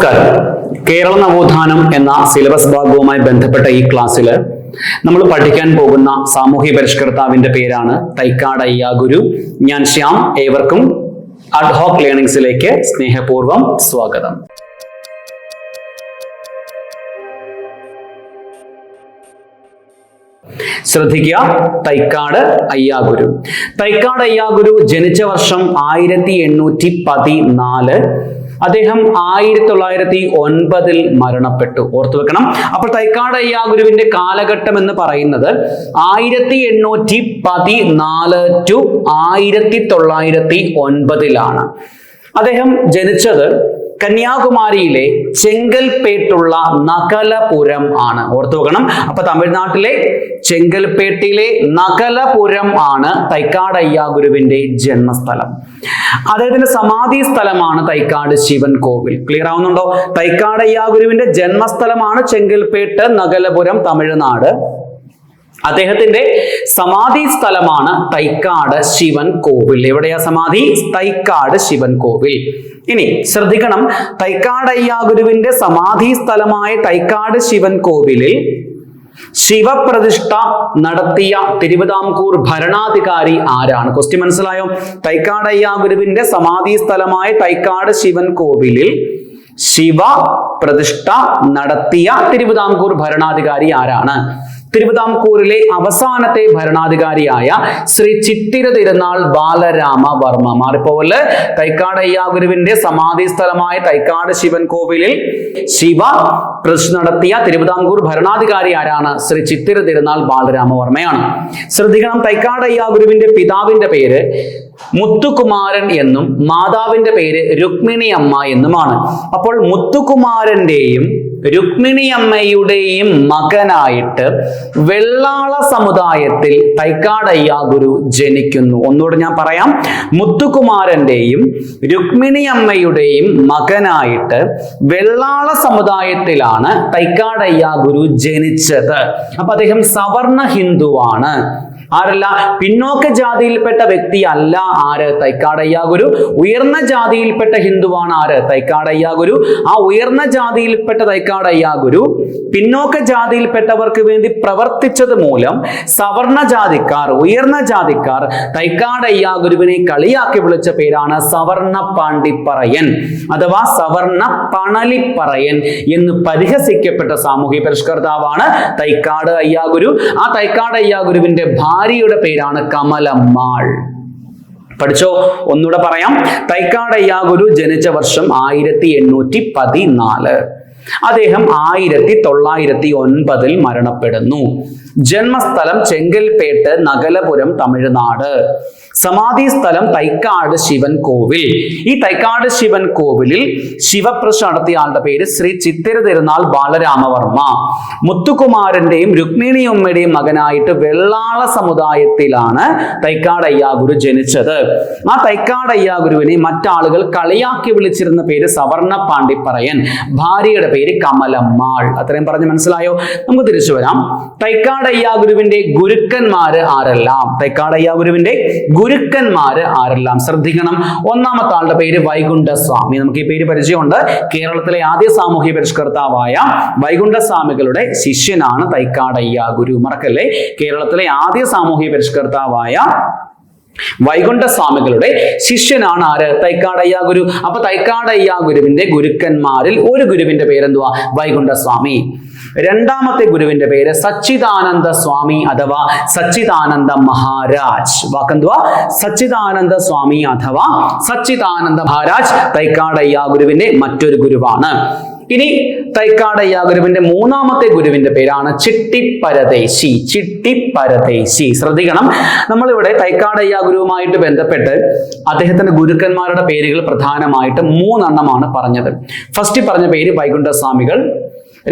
നമസ്കാരം. കേരള നവോത്ഥാനം എന്ന സിലബസ് ഭാഗവുമായി ബന്ധപ്പെട്ട ഈ ക്ലാസ്സിൽ നമ്മൾ പഠിക്കാൻ പോകുന്ന സാമൂഹ്യ പരിഷ്കർത്താവിന്റെ പേരാണ് തൈക്കാട് അയ്യാഗുരു. ഞാൻ ശ്യാം. ഏവർക്കും അഡ്ഹോക് ലേണിംഗ്സിലേക്ക് സ്നേഹപൂർവ്വം സ്വാഗതം. ശ്രദ്ധിക്കുക, തൈക്കാട് അയ്യാഗുരു. തൈക്കാട് അയ്യാഗുരു ജനിച്ച വർഷം 1814. അദ്ദേഹം 1909 മരണപ്പെട്ടു. ഓർത്തു വെക്കണം. അപ്പോൾ തൈക്കാട് അയ്യാഗുരുവിന്റെ കാലഘട്ടം എന്ന് പറയുന്നത് 1814 ടു 1909 അദ്ദേഹം ജനിച്ചത് കന്യാകുമാരിയിലെ ചെങ്കൽപ്പേട്ടുള്ള നകലപുരം ആണ്. ഓർത്തു വെക്കണം. അപ്പൊ തമിഴ്നാട്ടിലെ ചെങ്കൽപ്പേട്ടിലെ നകലപുരം ആണ് തൈക്കാട് അയ്യാഗുരുവിന്റെ ജന്മസ്ഥലം. അദ്ദേഹത്തിന്റെ സമാധി സ്ഥലമാണ് തൈക്കാട് ശിവൻ കോവിൽ. ക്ലിയർ ആവുന്നുണ്ടോ? തൈക്കാട് അയ്യാഗുരുവിന്റെ ജന്മസ്ഥലമാണ് ചെങ്കൽപ്പേട്ട് നകലപുരം, തമിഴ്നാട്. അദ്ദേഹത്തിന്റെ സമാധി സ്ഥലമാണ് തൈക്കാട് ശിവൻ കോവിൽ. എവിടെയാ സമാധി? തൈക്കാട് ശിവൻ കോവിൽ. ഇനി ശ്രദ്ധിക്കണം, തൈക്കാട് അയ്യാഗുരുവിന്റെ സമാധി സ്ഥലമായ തൈക്കാട് ശിവൻ കോവിലിൽ ശിവപ്രതിഷ്ഠ നടത്തിയ തിരുവിതാംകൂർ ഭരണാധികാരി ആരാണ്? ക്വസ്റ്റ്യൻ മനസ്സിലായോ? തൈക്കാട് അയ്യാഗുരുവിന്റെ സമാധി സ്ഥലമായ തൈക്കാട് ശിവൻ കോവിലിൽ ശിവ പ്രതിഷ്ഠ നടത്തിയ തിരുവിതാംകൂർ ഭരണാധികാരി ആരാണ്? തിരുവിതാംകൂറിലെ അവസാനത്തെ ഭരണാധികാരിയായ ശ്രീ ചിത്തിര തിരുനാൾ ബാലരാമവർമ്മ. മാറിപ്പോവല്. തൈക്കാട് അയ്യാഗുരുവിന്റെ സമാധി സ്ഥലമായ തൈക്കാട് ശിവൻ കോവിലിൽ ശിവ പ്രതിഷ്ഠ നടത്തിയ തിരുവിതാംകൂർ ഭരണാധികാരി ആരാണ്? ശ്രീ ചിത്തിര തിരുനാൾ ബാലരാമവർമ്മയാണ്. ശ്രദ്ധിക്കണം, തൈക്കാട് അയ്യാഗുരുവിന്റെ പിതാവിന്റെ പേര് മുത്തുകുമാരൻ എന്നും മാതാവിന്റെ പേര് രുക്മിണി അമ്മ എന്നുമാണ്. അപ്പോൾ മുത്തുകുമാരന്റെയും രുക്മിണി അമ്മയുടെയും മകനായിട്ട് വെള്ളാള സമുദായത്തിൽ തൈക്കാട് അയ്യാഗുരു ജനിക്കുന്നു. ഒന്നുകൂടെ ഞാൻ പറയാം. മുത്തുകുമാരന്റെയും രുക്മിണി അമ്മയുടെയും മകനായിട്ട് വെള്ളാള സമുദായത്തിലാണ് തൈക്കാട് അയ്യാഗുരു ജനിച്ചത്. അപ്പൊ അദ്ദേഹം സവർണ ഹിന്ദുവാണ്. ആരല്ല? പിന്നോക്ക ജാതിയിൽപ്പെട്ട വ്യക്തി അല്ല. ആര്? തൈക്കാട് അയ്യാഗുരു. ഉയർന്ന ജാതിയിൽപ്പെട്ട ഹിന്ദുവാണ്. ആര്? തൈക്കാട് അയ്യാഗുരു. ആ ഉയർന്ന ജാതിയിൽപ്പെട്ട തൈക്കാട് അയ്യാഗുരു പിന്നോക്ക ജാതിയിൽപ്പെട്ടവർക്ക് വേണ്ടി പ്രവർത്തിച്ചത് മൂലം സവർണ ജാതിക്കാർ, ഉയർന്ന ജാതിക്കാർ തൈക്കാട് അയ്യാഗുരുവിനെ കളിയാക്കി വിളിച്ച പേരാണ് സവർണ പാണ്ടിപ്പറയൻ അഥവാ സവർണ പണലിപ്പറയൻ എന്ന് പരിഹസിക്കപ്പെട്ട സാമൂഹ്യ പരിഷ്കർത്താവാണ് തൈക്കാട് അയ്യാഗുരു. ആ തൈക്കാട് അയ്യാഗുരുവിന്റെ ഭാര്യയുടെ പേരാണ് കമലമ്മാൾ. പഠിച്ചോ? ഒന്നുകൂടെ പറയാം. തൈക്കാട് അയ്യാഗുരു ജനിച്ച വർഷം 1814. അദ്ദേഹം 1909 മരണപ്പെടുന്നു. ജന്മസ്ഥലം ചെങ്കൽപ്പേട്ട് നകലപുരം, തമിഴ്നാട്. സമാധി സ്ഥലം തൈക്കാട് ശിവൻ കോവിൽ. ഈ തൈക്കാട് ശിവൻ കോവിലിൽ ശിവപ്രതിഷ്ഠ നടത്തിയ ആളുടെ പേര് ശ്രീ ചിത്തിര തിരുനാൾ ബാലരാമവർമ്മ. മുത്തുകുമാരന്റെയും രുക്മിണിയമ്മയുടെയും മകനായിട്ട് വെള്ളാള സമുദായത്തിലാണ് തൈക്കാട് അയ്യാഗുരു ജനിച്ചത്. ആ തൈക്കാട് അയ്യാഗുരുവിനെ മറ്റാളുകൾ കളിയാക്കി വിളിച്ചിരുന്ന പേര് സവർണ പാണ്ടിപ്പറയൻ. ഭാര്യയുടെ പേര് കമലമ്മാൾ. അത്രയും പറഞ്ഞ് മനസ്സിലായോ? നമുക്ക് തിരിച്ചു വരാം. തൈക്കാട് അയ്യാഗുരുവിന്റെ ഗുരുക്കന്മാര് ആരെല്ലാം? തൈക്കാട് അയ്യാഗുരുവിന്റെ ഗുരുക്കന്മാര് ആരെല്ലാം? ശ്രദ്ധിക്കണം. ഒന്നാമത്തെ ആളുടെ പേര് വൈകുണ്ഠസ്വാമി. നമുക്ക് ഈ പേര് പരിചയമുണ്ട്. കേരളത്തിലെ ആദ്യ സാമൂഹ്യ പരിഷ്കർത്താവായ വൈകുണ്ഠസ്വാമികളുടെ ശിഷ്യനാണ് തൈക്കാട് അയ്യാഗുരു. മറക്കല്ലേ. കേരളത്തിലെ ആദ്യ സാമൂഹ്യ പരിഷ്കർത്താവായ വൈകുണ്ഠസ്വാമികളുടെ ശിഷ്യനാണ് ആര്? തൈക്കാട് അയ്യാഗുരു. അപ്പൊ തൈക്കാട് അയ്യാഗുരുവിന്റെ ഗുരുക്കന്മാരിൽ ഒരു ഗുരുവിന്റെ പേരെന്തുവാ? വൈകുണ്ഠസ്വാമി. രണ്ടാമത്തെ ഗുരുവിന്റെ പേര് സച്ചിദാനന്ദ സ്വാമി അഥവാ സച്ചിദാനന്ദ മഹാരാജ്. വാക്കെന്തുവാ? സച്ചിദാനന്ദ സ്വാമി അഥവാ സച്ചിദാനന്ദ മഹാരാജ് തൈക്കാട് അയ്യാഗുരുവിന്റെ മറ്റൊരു ഗുരുവാണ്. ഇനി തൈക്കാട് അയ്യാഗുരുവിന്റെ മൂന്നാമത്തെ ഗുരുവിന്റെ പേരാണ് ചിട്ടിപ്പരദേശി. ചിട്ടിപ്പരദേശി. ശ്രദ്ധിക്കണം, നമ്മളിവിടെ തൈക്കാട് അയ്യാഗുരുവുമായിട്ട് ബന്ധപ്പെട്ട് അദ്ദേഹത്തിന്റെ ഗുരുക്കന്മാരുടെ പേരുകൾ പ്രധാനമായിട്ട് 3 പറഞ്ഞത്. ഫസ്റ്റ് പറഞ്ഞ പേര് വൈകുണ്ഠസ്വാമികൾ,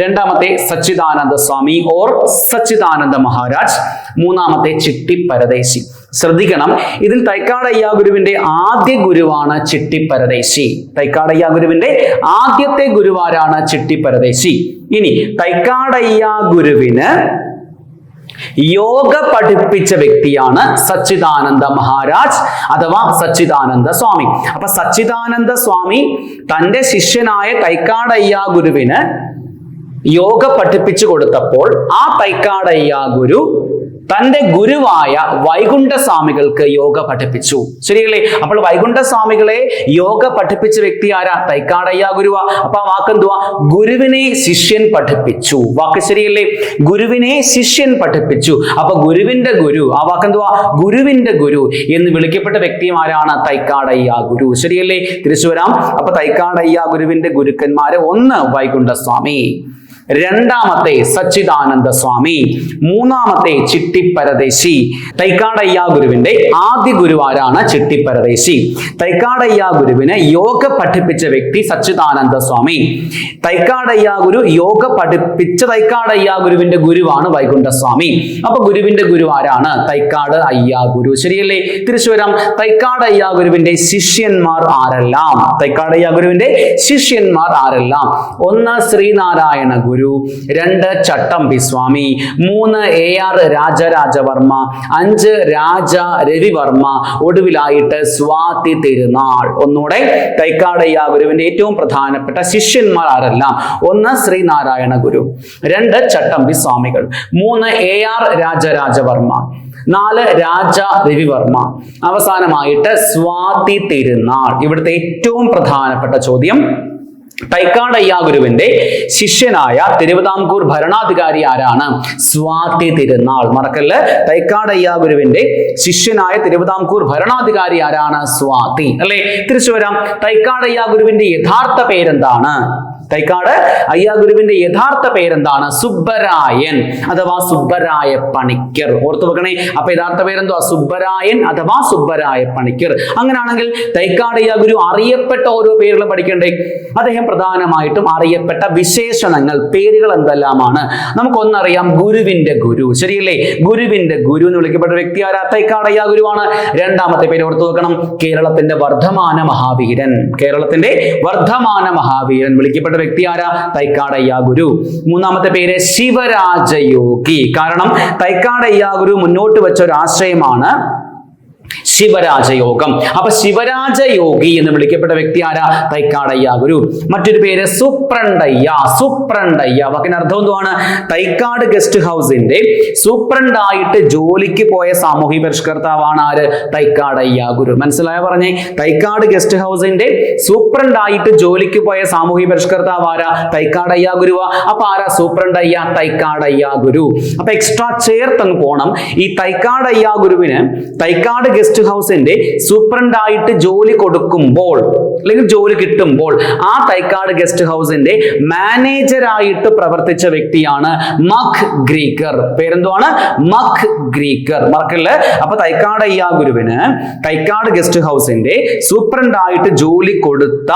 രണ്ടാമത്തെ സച്ചിദാനന്ദ സ്വാമി ഓർ സച്ചിദാനന്ദ മഹാരാജ്, മൂന്നാമത്തെ ചിട്ടിപ്പരദേശി. ശ്രദ്ധിക്കണം, ഇതിൽ തൈക്കാട് അയ്യാഗുരുവിന്റെ ആദ്യ ഗുരുവാണ് ചിട്ടിപ്പരദേശി. തൈക്കാട് അയ്യാഗുരുവിന്റെ ആദ്യത്തെ ഗുരുവാരാണ് ചിട്ടിപ്പരദേശി. ഇനി തൈക്കാട് അയ്യാഗുരുവിന് യോഗ പഠിപ്പിച്ച വ്യക്തിയാണ് സച്ചിദാനന്ദ മഹാരാജ് അഥവാ സച്ചിദാനന്ദ സ്വാമി. അപ്പൊ സച്ചിദാനന്ദ സ്വാമി തന്റെ ശിഷ്യനായ തൈക്കാടയ്യ ഗുരുവിന് യോഗ പഠിപ്പിച്ചു കൊടുത്തപ്പോൾ ആ തൈക്കാടയ്യ ഗുരു തന്റെ ഗുരുവായ വൈകുണ്ഠസ്വാമികൾക്ക് യോഗ പഠിപ്പിച്ചു. ശരിയല്ലേ? അപ്പോൾ വൈകുണ്ഠസ്വാമികളെ യോഗ പഠിപ്പിച്ച വ്യക്തി ആരാ? തൈക്കാടയ്യ ഗുരുവാ. അപ്പൊ ആ വാക്കെന്തുവാ? ഗുരുവിനെ ശിഷ്യൻ പഠിപ്പിച്ചു. വാക്ക് ശരിയല്ലേ? ഗുരുവിനെ ശിഷ്യൻ പഠിപ്പിച്ചു. അപ്പൊ ഗുരുവിന്റെ ഗുരു, ആ വാക്കെന്തുവാ? ഗുരുവിന്റെ ഗുരു എന്ന് വിളിക്കപ്പെട്ട വ്യക്തിയും ആരാണ്? തൈക്കാടയ്യ ഗുരു. ശരിയല്ലേ? തിരിച്ചു വരാം. അപ്പൊ തൈക്കാടയ്യ ഗുരുവിന്റെ ഗുരുക്കന്മാര്, ഒന്ന് വൈകുണ്ഠസ്വാമി, രണ്ടാമത്തെ സച്ചിദാനന്ദ സ്വാമി, മൂന്നാമത്തെ ചിട്ടിപ്പരദേശി. തൈക്കാടയ്യ ഗുരുവിന്റെ ആദ്യ ഗുരുവാരാണ്? ചിട്ടിപ്പരദേശി. തൈക്കാടയ്യ ഗുരുവിന് യോഗ പഠിപ്പിച്ച വ്യക്തി സച്ചിദാനന്ദ സ്വാമി. തൈക്കാടയ്യ ഗുരു യോഗ പഠിപ്പിച്ച തൈക്കാടയ്യ ഗുരുവിന്റെ ഗുരുവാണ് വൈകുണ്ഠസ്വാമി. അപ്പൊ ഗുരുവിന്റെ ഗുരു ആരാണ്? തൈക്കാട് അയ്യ ഗുരു. ശരിയല്ലേ? തിരിച്ചു വരാം. തൈക്കാടയ്യ ഗുരുവിന്റെ ശിഷ്യന്മാർ ആരെല്ലാം? തൈക്കാടയ്യ ഗുരുവിന്റെ ശിഷ്യന്മാർ ആരെല്ലാം? ഒന്ന് ശ്രീനാരായണ ഗുരു, രണ്ട് ചട്ടമ്പി സ്വാമി, മൂന്ന് AR രാജരാജവർമ്മ, അഞ്ച് രാജ രവിവർമ്മ, ഒടുവിലായിട്ട് സ്വാതി തിരുനാൾ. ഒന്നുകൂടെ, തൈക്കാടയ്യ ഗുരുവിന്റെ ഏറ്റവും പ്രധാനപ്പെട്ട ശിഷ്യന്മാർ ആരെല്ലാം? ഒന്ന് ശ്രീനാരായണ ഗുരു, രണ്ട് ചട്ടമ്പി സ്വാമികൾ, മൂന്ന് AR രാജരാജവർമ്മ, നാല് രാജ രവിവർമ്മ, അവസാനമായിട്ട് സ്വാതി തിരുനാൾ. ഇവിടുത്തെ ഏറ്റവും പ്രധാനപ്പെട്ട ചോദ്യം, തൈക്കാടയ്യ ഗുരുവിന്റെ ശിഷ്യനായ തിരുവിതാംകൂർ ഭരണാധികാരി ആരാണ്? സ്വാതി തിരുനാൾ. മറക്കല്ല്, തൈക്കാടയ്യ ഗുരുവിന്റെ ശിഷ്യനായ തിരുവിതാംകൂർ ഭരണാധികാരി ആരാണ്? സ്വാതി. അല്ലെ? തിരിച്ചു വരാം. തൈക്കാടയ്യ ഗുരുവിന്റെ യഥാർത്ഥ പേരെന്താണ്? തൈക്കാട് അയ്യ ഗുരുവിന്റെ യഥാർത്ഥ പേരെന്താണ്? സുബ്ബരായൻ അഥവാ സുബ്ബരായ പണിക്കർ. ഓർത്തു വെക്കണേ. അപ്പൊ യഥാർത്ഥ പേരെന്തുവാ? സുബ്ബരായൻ അഥവാ സുബ്ബരായ പണിക്കർ. അങ്ങനെയാണെങ്കിൽ തൈക്കാടയ്യ ഗുരു അറിയപ്പെട്ട ഓരോ പേരുകളും പഠിക്കണ്ടേ? അദ്ദേഹം പ്രധാനമായിട്ടും അറിയപ്പെട്ട വിശേഷണങ്ങൾ, പേരുകൾ എന്തെല്ലാമാണ്? നമുക്കൊന്നറിയാം, ഗുരുവിന്റെ ഗുരു. ശരിയല്ലേ? ഗുരുവിന്റെ ഗുരു എന്ന് വിളിക്കപ്പെട്ട വ്യക്തി ആരാ? തൈക്കാടയ്യ ഗുരുവാണ്. രണ്ടാമത്തെ പേര് ഓർത്തു വെക്കണം, കേരളത്തിന്റെ വർദ്ധമാന മഹാവീരൻ. കേരളത്തിന്റെ വർദ്ധമാന മഹാവീരൻ വിളിക്കപ്പെട്ട വ്യക്തി ആരാ? തൈക്കാടയ്യ ഗുരു. മൂന്നാമത്തെ പേര് ശിവരാജയോഗി. കാരണം തൈക്കാടയ്യ ഗുരു മുന്നോട്ട് വെച്ച ഒരു ആശയമാണ് ശിവരാജയോഗം. അപ്പൊ ശിവരാജയോഗി എന്ന് വിളിക്കപ്പെട്ട വ്യക്തി ആരാ? തൈക്കാടയ്യ ഗുരു. മറ്റൊരു പേര് സൂപ്രണ്ടയ്യ. സൂപ്രണ്ടയ്യ വാക്കിന് അർത്ഥം എന്തുവാണ്? തൈക്കാട് ഗസ്റ്റ് ഹൗസിന്റെ സൂപ്രണ്ടായിട്ട് ജോലിക്ക് പോയ സാമൂഹ്യ പരിഷ്കർത്താവാണ് ആര്? തൈക്കാടയ്യ ഗുരു. മനസ്സിലായ പറഞ്ഞേ? തൈക്കാട് ഗസ്റ്റ് ഹൗസിന്റെ സൂപ്രണ്ടായിട്ട് ജോലിക്ക് പോയ സാമൂഹ്യ പരിഷ്കർത്താവ് ആരാ? തൈക്കാടയ്യ ഗുരുവ. അപ്പൊ ആരാ സൂപ്രണ്ടയ്യ? തൈക്കാടയ്യ ഗുരു. അപ്പൊ എക്സ്ട്രാ ചേർത്തങ്ങ് പോണം. ഈ തൈക്കാടയ്യ ഗുരുവിന് തൈക്കാട് ഗസ്റ്റ് ഹൗസിന്റെ സൂപ്രണ്ടായിട്ട് ജോലി കൊടുക്കുമ്പോൾ അല്ലെങ്കിൽ ജോലി കിട്ടുമ്പോൾ ആ തൈക്കാട് ഗസ്റ്റ് ഹൗസിന്റെ മാനേജറായിട്ട് പ്രവർത്തിച്ച വ്യക്തിയാണ് മഖ് ഗ്രീക്കർ. പേരെന്തുവാണ്? മഖ് ഗ്രീക്കർ. മറക്കല്ലേ? അപ്പൊ തൈക്കാടയ്യ ഗുരുവിന് തൈക്കാട് ഗസ്റ്റ് ഹൗസിന്റെ സൂപ്രണ്ടായിട്ട് ജോലി കൊടുത്ത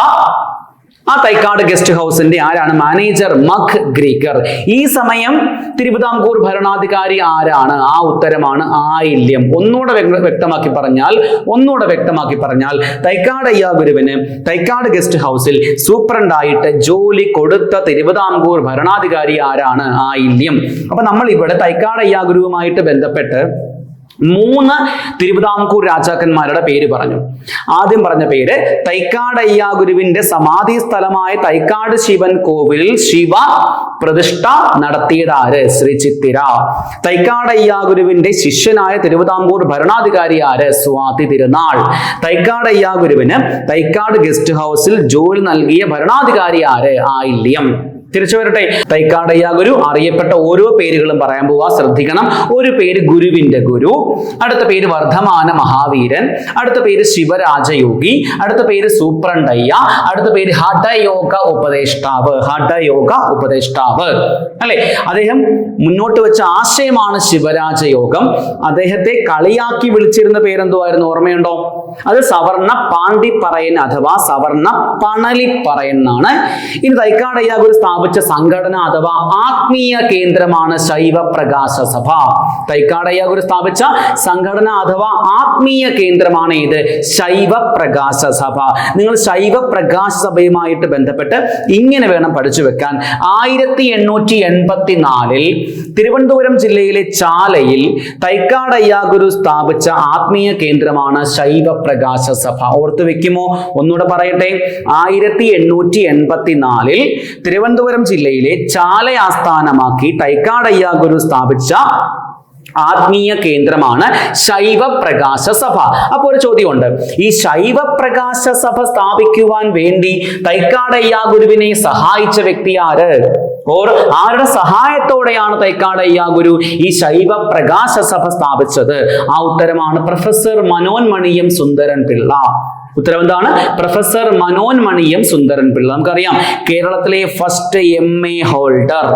ആ തൈക്കാട് ഗസ്റ്റ് ഹൗസിന്റെ ആരാണ്? മാനേജർ മഖ് ഗ്രീക്കർ. ഈ സമയം തിരുവിതാംകൂർ ഭരണാധികാരി ആരാണ്? ആ ഉത്തരമാണ് ആയില്യം. ഒന്നുകൂടെ വ്യക്തമാക്കി പറഞ്ഞാൽ തൈക്കാടയ്യ ഗുരുവിന് തൈക്കാട് ഗസ്റ്റ് ഹൗസിൽ സൂപ്രണ്ടായിട്ട് ജോലി കൊടുത്ത തിരുവിതാംകൂർ ഭരണാധികാരി ആരാണ്? ആയില്യം. അപ്പൊ നമ്മൾ ഇവിടെ തൈക്കാടയ്യ ഗുരുവുമായിട്ട് ബന്ധപ്പെട്ട് 3 തിരുവിതാംകൂർ രാജാക്കന്മാരുടെ പേര് പറഞ്ഞു. ആദ്യം പറഞ്ഞ പേര് തൈക്കാടയ്യ ഗുരുവിന്റെ സമാധി സ്ഥലമായ തൈക്കാട് ശിവൻ കോവിലിൽ ശിവ പ്രതിഷ്ഠ നടത്തിയത് ആര്? ശ്രീ ചിത്തിര. തൈക്കാടയ്യ ഗുരുവിന്റെ ശിഷ്യനായ തിരുവിതാംകൂർ ഭരണാധികാരി ആര്? സ്വാതി തിരുനാൾ. തൈക്കാടയ്യ ഗുരുവിന് തൈക്കാട് ഗസ്റ്റ് ഹൗസിൽ ജോലി നൽകിയ ഭരണാധികാരി ആര്? ആയില്യം. തിരിച്ചു വരട്ടെ. തൈക്കാടയ്യ ഗുരു അറിയപ്പെട്ട ഓരോ പേരുകളും പറയാൻ പോവാ, ശ്രദ്ധിക്കണം. ഒരു പേര് ഗുരുവിന്റെ ഗുരു, അടുത്ത പേര് വർദ്ധമാന മഹാവീരൻ, അടുത്ത പേര് ശിവരാജയോഗി, അടുത്ത പേര് സൂപ്രണ്ടയ്യ, അടുത്ത പേര് ഹഠയോഗ ഉപദേഷ്ടാവ്. ഹഠയോഗ ഉപദേഷ്ടാവ് അല്ലെ? അദ്ദേഹം മുന്നോട്ട് വെച്ച ആശയമാണ് ശിവരാജയോഗം. അദ്ദേഹത്തെ കളിയാക്കി വിളിച്ചിരുന്ന പേരെന്തുവായിരുന്നു? ഓർമ്മയുണ്ടോ? അത് സവർണ പാണ്ടിപ്പറയൻ അഥവാ സവർണ പണലിപ്പറയൻ എന്നാണ്. ഇനി തൈക്കാട് അയ്യാഗുരു സ്ഥാപിച്ച സംഘടന അഥവാ ആത്മീയ കേന്ദ്രമാണ് ശൈവ പ്രകാശ സഭ. തൈക്കാട് അയ്യാഗുരു സ്ഥാപിച്ച സംഘടന അഥവാ ആത്മീയ കേന്ദ്രമാണ് ഇത് ശൈവ പ്രകാശ സഭ. നിങ്ങൾ ശൈവ പ്രകാശ സഭയുമായിട്ട് ബന്ധപ്പെട്ട് ഇങ്ങനെ വേണം പഠിച്ചു വെക്കാൻ. 1884 തിരുവനന്തപുരം ജില്ലയിലെ ചാലയിൽ തൈക്കാട് അയ്യാഗുരു സ്ഥാപിച്ച ആത്മീയ കേന്ദ്രമാണ് ശൈവ പ്രകാശ സഭ. ഓർത്തു വെക്കുമോ? ഒന്നുകൂടെ പറയട്ടെ. 1884 തിരുവനന്തപുരം ജില്ലയിലെ ചാല ആസ്ഥാനമാക്കി തൈക്കാട് അയ്യാഗുരു സ്ഥാപിച്ച ആത്മീയ കേന്ദ്രമാണ് ശൈവ പ്രകാശ സഭ. അപ്പോൾ ഒരു ചോദ്യമുണ്ട്, ഈ ശൈവ പ്രകാശ സഭ സ്ഥാപിക്കുവാൻ വേണ്ടി തൈക്കാട് അയ്യാഗുരുവിനെ സഹായിച്ച വ്യക്തി ആര്? ആരുടെ സഹായത്തോടെയാണ് തൈക്കാട് അയ്യാഗുരു ഈ ശൈവ പ്രകാശ സഭ സ്ഥാപിച്ചത്? ആ ഉത്തരമാണ് പ്രൊഫസർ മനോന്മണിയം സുന്ദരൻ പിള്ള. ഉത്തരം എന്താണ്? പ്രൊഫസർ മനോന്മണിയം സുന്ദരൻ പിള്ള. നമുക്കറിയാം കേരളത്തിലെ ഫസ്റ്റ് MA ഹോൾഡർ,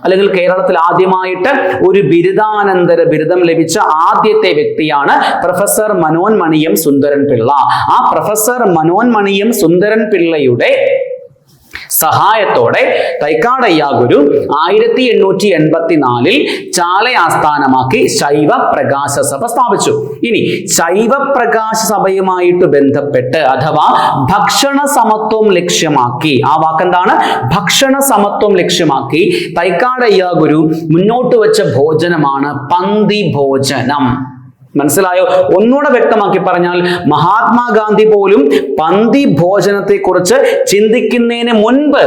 അല്ലെങ്കിൽ കേരളത്തിൽ ആദ്യമായിട്ട് ഒരു ബിരുദാനന്തര ബിരുദം ലഭിച്ച ആദ്യത്തെ വ്യക്തിയാണ് പ്രൊഫസർ മനോന്മണിയം സുന്ദരൻ പിള്ള. ആ പ്രൊഫസർ മനോന്മണിയം സുന്ദരൻ പിള്ളയുടെ സഹായത്തോടെ തൈക്കാട് അയ്യാഗുരു 1884 ചാല ആസ്ഥാനമാക്കി ശൈവ പ്രകാശ സഭ സ്ഥാപിച്ചു. ഇനി ശൈവ പ്രകാശ സഭയുമായിട്ട് ബന്ധപ്പെട്ട് അഥവാ ഭക്ഷണ സമത്വം ലക്ഷ്യമാക്കി, ആ വാക്കെന്താണ്? ഭക്ഷണ സമത്വം ലക്ഷ്യമാക്കി തൈക്കാട് അയ്യാഗുരു മുന്നോട്ട് വെച്ച ഭോജനമാണ് പന്തി ഭോജനം. മനസ്സിലായോ? ഒന്നുകൂടെ വ്യക്തമാക്കി പറഞ്ഞാൽ മഹാത്മാഗാന്ധി പോലും പന്തി ഭോജനത്തെ കുറിച്ച് ചിന്തിക്കുന്നതിന് മുൻപ്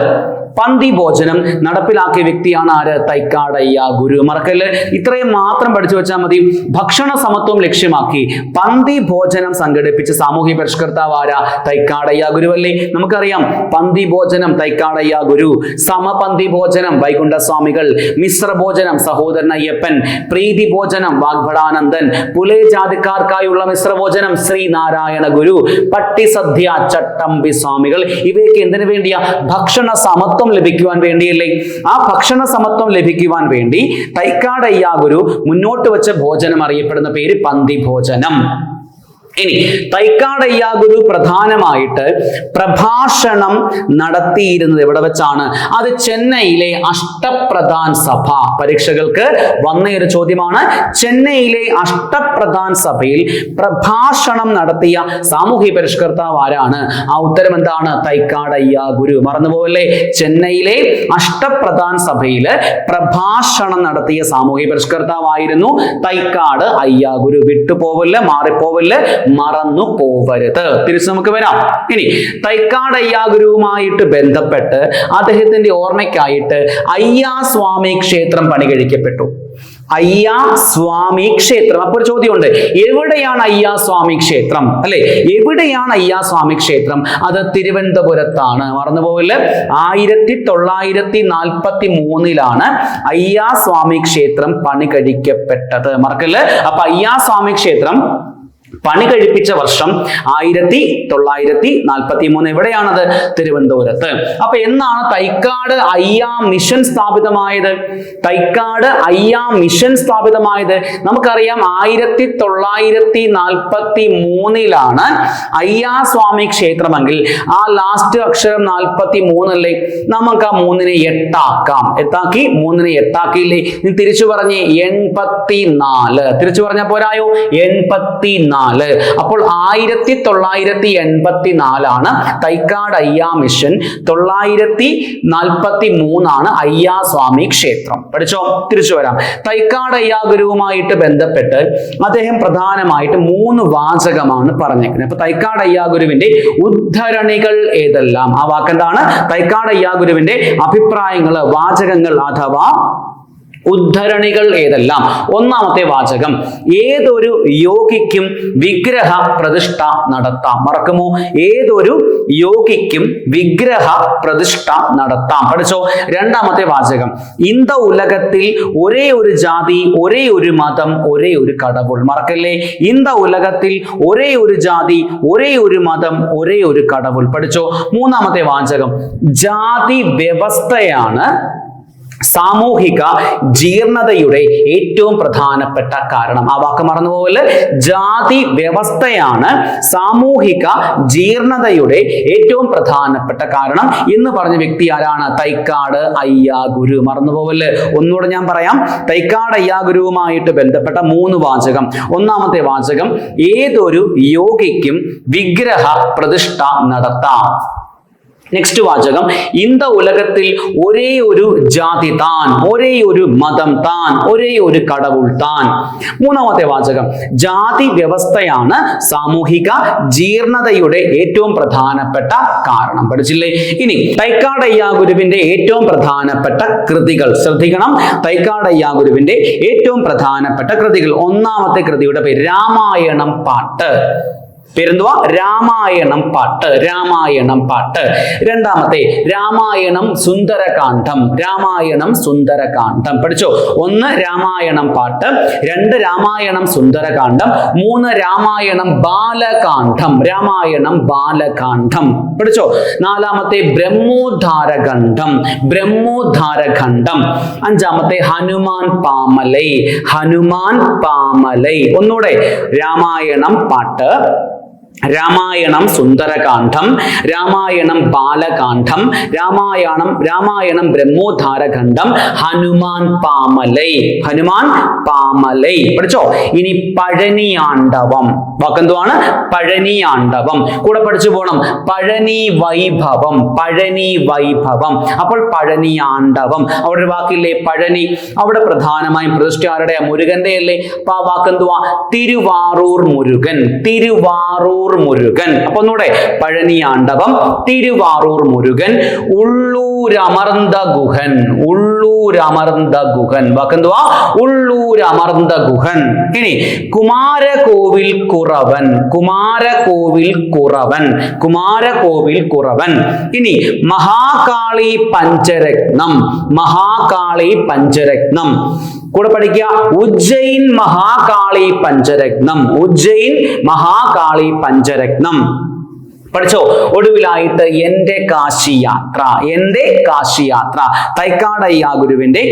പന്തി ഭോജനം നടപ്പിലാക്കിയ വ്യക്തിയാണ് ആര്? തൈക്കാട് അയ്യാഗുരു. മറക്കല്ല്. ഇത്രയും മാത്രം പഠിച്ചു വെച്ചാൽ മതി. ഭക്ഷണ സമത്വം ലക്ഷ്യമാക്കി പന്തി ഭോജനം സംഘടിപ്പിച്ച സാമൂഹ്യ പരിഷ്കർത്താവ് ആരാ? തൈക്കാട് അയ്യാഗുരു അല്ലേ? നമുക്കറിയാം പന്തി ഭോജനം തൈക്കാട് അയ്യാഗുരു, സമപന്തി ഭോജനം വൈകുണ്ഠസ്വാമികൾ, മിശ്ര ഭോജനം സഹോദരൻ അയ്യപ്പൻ, പ്രീതി ഭോജനം വാഗ്ഭടാനന്ദൻ, പുലേ ജാതിക്കാർക്കായുള്ള മിശ്രഭോജനം ശ്രീനാരായണ ഗുരു, പട്ടിസദ്യ ചട്ടമ്പി സ്വാമികൾ. ഇവയൊക്കെ എന്തിനു വേണ്ടിയാ? ഭക്ഷണ സമത്വം ലഭിക്കുവാൻ വേണ്ടിയല്ലേ? ആ ഭക്ഷണ സമത്വം ലഭിക്കുവാൻ വേണ്ടി തൈക്കാട് അയ്യാഗുരു മുന്നോട്ട് വെച്ച ഭോജനം അറിയപ്പെടുന്ന പേര് പന്തി ഭോജനം. ഇനി തൈക്കാട് അയ്യാഗുരു പ്രധാനമായിട്ട് പ്രഭാഷണം നടത്തിയിരുന്നത് എവിടെ വെച്ചാണ്? അത് ചെന്നൈയിലെ അഷ്ടപ്രധാൻ സഭ. പരീക്ഷകൾക്ക് വന്ന ഒരു ചോദ്യമാണ്. ചെന്നൈയിലെ അഷ്ടപ്രധാൻ സഭയിൽ പ്രഭാഷണം നടത്തിയ സാമൂഹ്യ പരിഷ്കർത്താവ് ആരാണ്? ആ ഉത്തരം എന്താണ്? തൈക്കാട് അയ്യാഗുരു. മറന്നുപോവല്ലേ? ചെന്നൈയിലെ അഷ്ടപ്രധാൻ സഭയില് പ്രഭാഷണം നടത്തിയ സാമൂഹ്യ പരിഷ്കർത്താവായിരുന്നു തൈക്കാട് അയ്യാഗുരു. വിട്ടുപോവല്ല, മാറിപ്പോവല്ല, മറന്നു പോവരുത്. തിരിച്ച് നമുക്ക് വരാം. ഇനി തൈക്കാട് അയ്യാഗുരുവുമായിട്ട് ബന്ധപ്പെട്ട് അദ്ദേഹത്തിന്റെ ഓർമ്മയ്ക്കായിട്ട് അയ്യാസ്വാമി ക്ഷേത്രം പണി കഴിക്കപ്പെട്ടു. അയ്യാസ്വാമി ക്ഷേത്രം. അപ്പോൾ ഒരു ചോദ്യമുണ്ട്, എവിടെയാണ് അയ്യാസ്വാമി ക്ഷേത്രം? അല്ലെ, എവിടെയാണ് അയ്യാസ്വാമി ക്ഷേത്രം? അത് തിരുവനന്തപുരത്താണ്. മറന്നുപോവില്ല. 1943 അയ്യാസ്വാമി ക്ഷേത്രം പണി കഴിക്കപ്പെട്ടത്. മറക്കല്ലേ? അപ്പൊ അയ്യാസ്വാമി ക്ഷേത്രം പണി കഴിപ്പിച്ച വർഷം 1943. എവിടെയാണത്? തിരുവനന്തപുരത്ത്. അപ്പൊ എന്നാണ് തൈക്കാട് അയ്യാ മിഷൻ സ്ഥാപിതമായത്? തൈക്കാട് അയ്യാ മിഷൻ സ്ഥാപിതമായത് നമുക്കറിയാം 1943 അയ്യാസ്വാമി ക്ഷേത്രമെങ്കിൽ ആ ലാസ്റ്റ് അക്ഷരം 43 അല്ലേ? നമുക്ക് ആ 3നെ 8 ആക്കാം. എത്താക്കി 3നെ 8 ആക്കിയില്ലേ? നീ തിരിച്ചു പറഞ്ഞേ 84. തിരിച്ചു പറഞ്ഞ പോരായോ? 84. അപ്പോൾ 1984 തൈക്കാട് അയ്യാ മിഷൻ, 943 അയ്യാസ്വാമി ക്ഷേത്രം. പഠിച്ചോ? തിരിച്ചു വരാം. തൈക്കാട് അയ്യാഗുരുവുമായിട്ട് ബന്ധപ്പെട്ട് അദ്ദേഹം പ്രധാനമായിട്ട് 3 വാചകമാണ് പറഞ്ഞേക്കുന്നത്. അപ്പൊ തൈക്കാട് അയ്യാഗുരുവിന്റെ ഉദ്ധരണികൾ ഏതെല്ലാം? ആ വാക്കെന്താണ്? തൈക്കാട് അയ്യാഗുരുവിന്റെ അഭിപ്രായങ്ങൾ, വാചകങ്ങൾ അഥവാ ഉദ്ധരണികൾ ഏതെല്ലാം? ഒന്നാമത്തെ വാചകം, ഏതൊരു യോഗിക്കും വിഗ്രഹ പ്രതിഷ്ഠ നടത്താം. മറക്കുമോ? ഏതൊരു യോഗിക്കും വിഗ്രഹ പ്രതിഷ്ഠ നടത്താം. പഠിച്ചോ? രണ്ടാമത്തെ വാചകം, ഇന്ത ഉലകത്തിൽ ഒരേ ഒരു ജാതി, ഒരേ ഒരു മതം, ഒരേ ഒരു കടവുൾ. മറക്കല്ലേ? ഇന്ത ഉലകത്തിൽ ഒരേ ഒരു ജാതി, ഒരേ ഒരു മതം, ഒരേ ഒരു കടവുൾ. പഠിച്ചോ? മൂന്നാമത്തെ വാചകം, ജാതി വ്യവസ്ഥയാണ് സാമൂഹിക ജീർണതയുടെ ഏറ്റവും പ്രധാനപ്പെട്ട കാരണം. ആ വാക്ക് മറന്നുപോലെ. ജാതി വ്യവസ്ഥയാണ് സാമൂഹിക ജീർണതയുടെ ഏറ്റവും പ്രധാനപ്പെട്ട കാരണം എന്ന് പറഞ്ഞ വ്യക്തി ആരാണ്? തൈക്കാട് അയ്യാഗുരു. മറന്നുപോവല്ലേ? ഒന്നുകൂടെ ഞാൻ പറയാം. തൈക്കാട് അയ്യാഗുരുവുമായിട്ട് ബന്ധപ്പെട്ട 3 വാചകം. ഒന്നാമത്തെ വാചകം, ഏതൊരു യോഗിക്കും വിഗ്രഹ പ്രതിഷ്ഠ നടത്താം. നെക്സ്റ്റ് വാചകം, இந்த உலகத்தில் ஒரே ஒரு ஜாதி தான், ஒரே ஒரு மதம் தான், ஒரே ഒരു കടവുൾ താൻ. മൂന്നാമത്തെ വാചകം, ജാതി വ്യവസ്ഥയാണ് സാമൂഹിക ജീർണതയുടെ ഏറ്റവും പ്രധാനപ്പെട്ട കാരണം. പഠിച്ചില്ലേ? ഇനി തൈക്കാട് അയ്യാഗുരുവിന്റെ ഏറ്റവും പ്രധാനപ്പെട്ട കൃതികൾ ശ്രദ്ധിക്കണം. തൈക്കാട് അയ്യാഗുരുവിന്റെ ഏറ്റവും പ്രധാനപ്പെട്ട കൃതികൾ. ഒന്നാമത്തെ കൃതിയുടെ പേര് രാമായണം പാട്ട്. പേരെന്തുവാ? രാമായണം പാട്ട്. രാമായണം പാട്ട്. രണ്ടാമത്തെ രാമായണം സുന്ദരകാന്ഡം. രാമായണം സുന്ദരകാന്ഡം. പഠിച്ചോ? 1 രാമായണം പാട്ട്, 2 രാമായണം സുന്ദരകാന്ഡം, 3 രാമായണം ബാലകാന്ഡം. രാമായണം ബാലകാന്ഡം. പഠിച്ചോ? 4ാമത്തെ ബ്രഹ്മോദ്ധാരഖണ്ഡം. ബ്രഹ്മോദ്ധാരഖണ്ഡം. 5ാമത്തെ ഹനുമാൻ പാമലൈ. ഹനുമാൻ പാമലൈ. ഒന്നുകൂടെ, രാമായണം പാട്ട്, രാമായണം സുന്ദരകാന്ഡം, രാമായണം ബാലകാന്ഡം, രാമായണം ബ്രഹ്മോദ്ധാരഖണ്ഡം, ഹനുമാൻ പാമലൈ. ഹനുമാൻ പാമലൈ. പഠിച്ചോ? ഇനി പഴനിയാണ്ടവം. വാക്കെന്തുവാണ്? പഴനിയാണ്ടവം. കൂടെ പഠിച്ചു പോകണം. പഴനി വൈഭവം. പഴനി വൈഭവം. അപ്പോൾ പഴനിയാണ്ടവം. അവിടെ ഒരു വാക്കില്ലേ പഴനി? അവിടെ പ്രധാനമായും പ്രതിഷ്ഠ ആരുടെ? മുരുകന്റെ അല്ലേ? അപ്പൊ ആ വാക്കെന്തുവാ? തിരുവാറൂർ മുരുകൻ. തിരുവാറൂർ മുരുകൻ. അപ്പൊ ഒന്നുകൂടെ, പഴനിയാണ്ടവം, തിരുവാറൂർ മുരുകൻ, ഉള്ളൂരമർന്ത ഗുഹൻ. ഉള്ളൂരമർന്ത ഗുഹൻ. വാക്കെന്തുവാ? ഉള്ളൂരമർന്ത ഗുഹൻ. ഇനി കുമാരകോവിൽ കുറവൻ. കുമാരകോവിൽ കുറവൻ. കുമാരകോവിൽ കുറവൻ. ഇനി മഹാകാളി പഞ്ചരത്നം. മഹാകാളി പഞ്ചരത്നം. കൂടെ പഠിക്കുക. ഉജ്ജയിൻ മഹാകാളി പഞ്ചരത്നം. ഉജ്ജയിൻ മഹാകാളി പഞ്ചരത്നം. പഠിച്ചോ? ഒടുവിലായിട്ട് എന്റെ കാശി യാത്ര. എന്റെ കാശി യാത്ര. തൈക്കാട് അയ്യാഗുരുവിന്റെ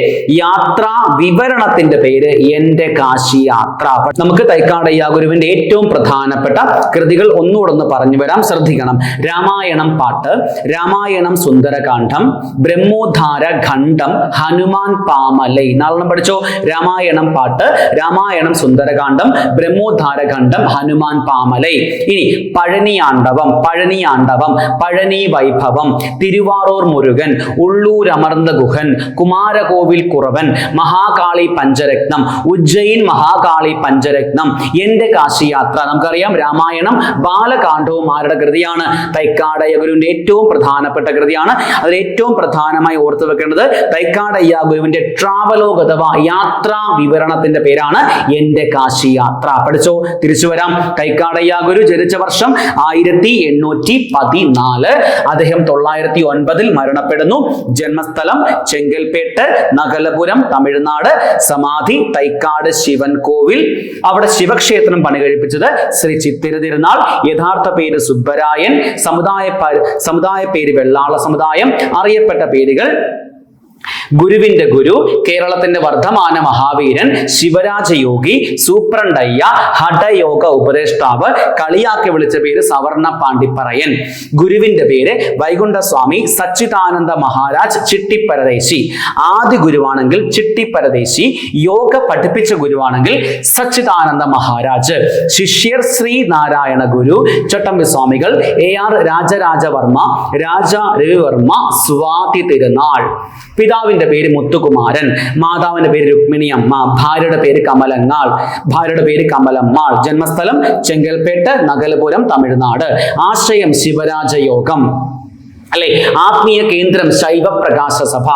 യാത്രാ വിവരണത്തിന്റെ പേര് എന്റെ കാശി യാത്ര. നമുക്ക് തൈക്കാട് അയ്യാഗുരുവിന്റെ ഏറ്റവും പ്രധാനപ്പെട്ട കൃതികൾ ഒന്നുകൂടെ പറഞ്ഞു വരാം. ശ്രദ്ധിക്കണം. രാമായണം പാട്ട്, രാമായണം സുന്ദരകാന്ഡം, ബ്രഹ്മോദ്ധാര ഖണ്ഡം, ഹനുമാൻ പാമലൈ. നാലെണ്ണം പഠിച്ചോ? രാമായണം പാട്ട്, രാമായണം സുന്ദരകാന്ഡം, ബ്രഹ്മോദ്ധാര ഖണ്ഡം, ഹനുമാൻ പാമലൈ. ഇനി പഴനിയാണ്ടവം. പഴനിയാണ്ടവം, പഴനി വൈഭവം, തിരുവാറൂർ മുരുകൻ, ഉള്ളൂരമർന്ത ഗുഹൻ, കുമാരകോവിൽ കുറവൻ, മഹാകാളി പഞ്ചരത്നം, ഉജ്ജയിൻ മഹാകാളി പഞ്ചരത്നം, എന്റെ കാശിയാത്ര. നമുക്കറിയാം രാമായണം ബാലകാന്ഡവും ആരുടെ കൃതിയാണ്? തൈക്കാട് അയ്യാഗുരുവിന്റെ ഏറ്റവും പ്രധാനപ്പെട്ട കൃതിയാണ്. അതിൽ ഏറ്റവും പ്രധാനമായി ഓർത്തു വെക്കേണ്ടത് തൈക്കാട് അയ്യാഗുരുവിന്റെ ട്രാവലോഗ് അഥവാ യാത്രാ വിവരണത്തിന്റെ പേരാണ് എന്റെ കാശിയാത്ര. പഠിച്ചോ? തിരിച്ചു വരാം. തൈക്കാട് അയ്യാഗുരു ജനിച്ച വർഷം 1814. അദ്ദേഹം 909 മരണപ്പെടുന്നു. ജന്മസ്ഥലം ചെങ്കൽപ്പേട്ട്, നഗലപുരം, തമിഴ്നാട്. സമാധി തൈക്കാട് ശിവൻ കോവിൽ. അവിടെ ശിവക്ഷേത്രം പണികഴിപ്പിച്ചത് ശ്രീ ചിത്തിര തിരുനാൾ. യഥാർത്ഥ പേര് സുബ്ബരായൻ. സമുദായ പേര് വെള്ളാള സമുദായം. അറിയപ്പെട്ട പേരുകൾ ഗുരുവിന്റെ ഗുരു, കേരളത്തിന്റെ വർദ്ധമാന മഹാവീരൻ, ശിവരാജയോഗി, സൂപ്രണ്ടയ്യ, ഹഠയോഗ ഉപദേഷ്ടാവ്. കളിയാക്കി വിളിച്ച പേര് സവർണ പാണ്ഡിപ്പറയൻ. ഗുരുവിന്റെ പേര് വൈകുണ്ഠസ്വാമി സച്ചിദാനന്ദ മഹാരാജ് ചിട്ടിപ്പരദേശി. ആദ്യ ഗുരുവാണെങ്കിൽ ചിട്ടിപ്പരദേശി. യോഗ പഠിപ്പിച്ച ഗുരുവാണെങ്കിൽ സച്ചിദാനന്ദ മഹാരാജ്. ശിഷ്യർ ശ്രീനാരായണ ഗുരു, ചട്ടമ്പി സ്വാമികൾ, AR രാജരാജവർമ്മ, രാജ രവിവർമ്മ, സ്വാതി തിരുനാൾ. പിതാവിന്റെ പേര് മുത്തുകുമാരൻ, മാതാവിന്റെ പേര് രുക്മിണി അമ്മ, ഭാര്യയുടെ പേര് കമലമ്മാൾ. ജന്മസ്ഥലം ചെങ്കൽപ്പേട്ട്, നഗലപുരം, തമിഴ്നാട്. ആശ്രയം ശിവരാജയോഗം. അല്ലെ? ആത്മീയ കേന്ദ്രം ശൈവ പ്രകാശ സഭ.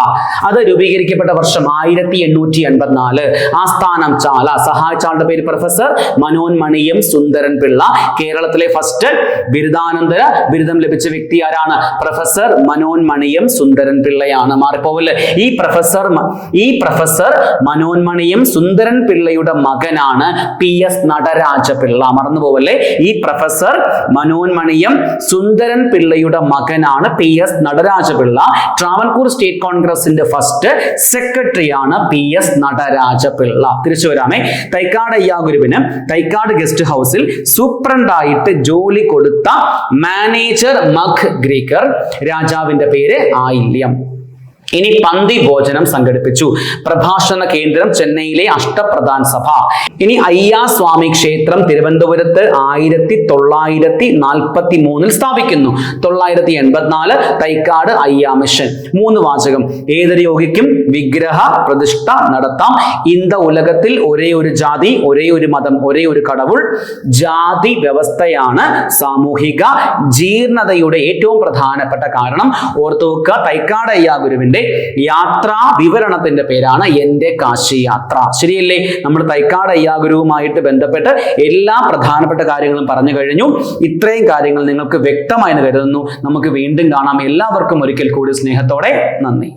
അത് രൂപീകരിക്കപ്പെട്ട വർഷം 1884. ആസ്ഥാനം ചാല. സഹായിച്ചാളുടെ പേര് പ്രൊഫസർ മനോന്മണിയം സുന്ദരൻ പിള്ള. കേരളത്തിലെ ഫസ്റ്റ് ബിരുദാനന്തര ബിരുദം ലഭിച്ച വ്യക്തി ആരാണ്? പ്രൊഫസർ മനോന്മണിയം സുന്ദരൻ പിള്ളയാണ്. മാറിപ്പോവല്ലേ? ഈ പ്രൊഫസർ മനോന്മണിയം സുന്ദരൻ പിള്ളയുടെ മകനാണ് PS നടരാജ പിള്ള. മറന്നുപോവല്ലേ? ഈ പ്രൊഫസർ മനോന്മണിയം സുന്ദരൻ പിള്ളയുടെ മകനാണ് PS നടരാജപിള്ള. ട്രാവൻകൂർ സ്റ്റേറ്റ് കോൺഗ്രസിന്റെ ഫസ്റ്റ് സെക്രട്ടറിയാണ് PS നടരാജപിള്ള. തിരിച്ചു വരാമേ. തൈക്കാട് അയ്യാഗുരുവിന് തൈക്കാട് ഗസ്റ്റ് ഹൗസിൽ സൂപ്രണ്ടായിട്ട് ജോലി കൊടുത്ത മാനേജർ മഗ് ഗ്രീക്കർ. രാജാവിന്റെ പേര് ആയില്യം. ഇനി പന്തി ഭോജനം സംഘടിപ്പിച്ചു. പ്രഭാഷണ കേന്ദ്രം ചെന്നൈയിലെ അഷ്ടപ്രധാൻ സഭ. ഇനി അയ്യാസ്വാമി ക്ഷേത്രം തിരുവനന്തപുരത്ത് 1943 സ്ഥാപിക്കുന്നു. 984 തൈക്കാട് അയ്യാ മിഷൻ. 3 വാചകം. ഏതൊരു യോഗിക്കും വിഗ്രഹ പ്രതിഷ്ഠ നടത്താം. ഇന്ത ഉലകത്തിൽ ഒരേ ഒരു ജാതി, ഒരേ ഒരു മതം, ഒരേ ഒരു കടവുൾ. ജാതി വ്യവസ്ഥയാണ് സാമൂഹിക ജീർണതയുടെ ഏറ്റവും പ്രധാനപ്പെട്ട കാരണം. ഓർത്തു വെക്കുക, തൈക്കാട് അയ്യാഗുരുവിന്റെ യാത്രാ വിവരണത്തിന്റെ പേരാണ് എന്റെ കാശി യാത്ര. ശരിയല്ലേ? നമ്മൾ തൈക്കാട് അയ്യാഗുരുവുമായിട്ട് ബന്ധപ്പെട്ട് എല്ലാ പ്രധാനപ്പെട്ട കാര്യങ്ങളും പറഞ്ഞു കഴിഞ്ഞു. ഇത്രയും കാര്യങ്ങൾ നിങ്ങൾക്ക് വ്യക്തമായി കരുതുന്നു. നമുക്ക് വീണ്ടും കാണാം. എല്ലാവർക്കും ഒരിക്കൽ കൂടി സ്നേഹത്തോടെ നന്ദി.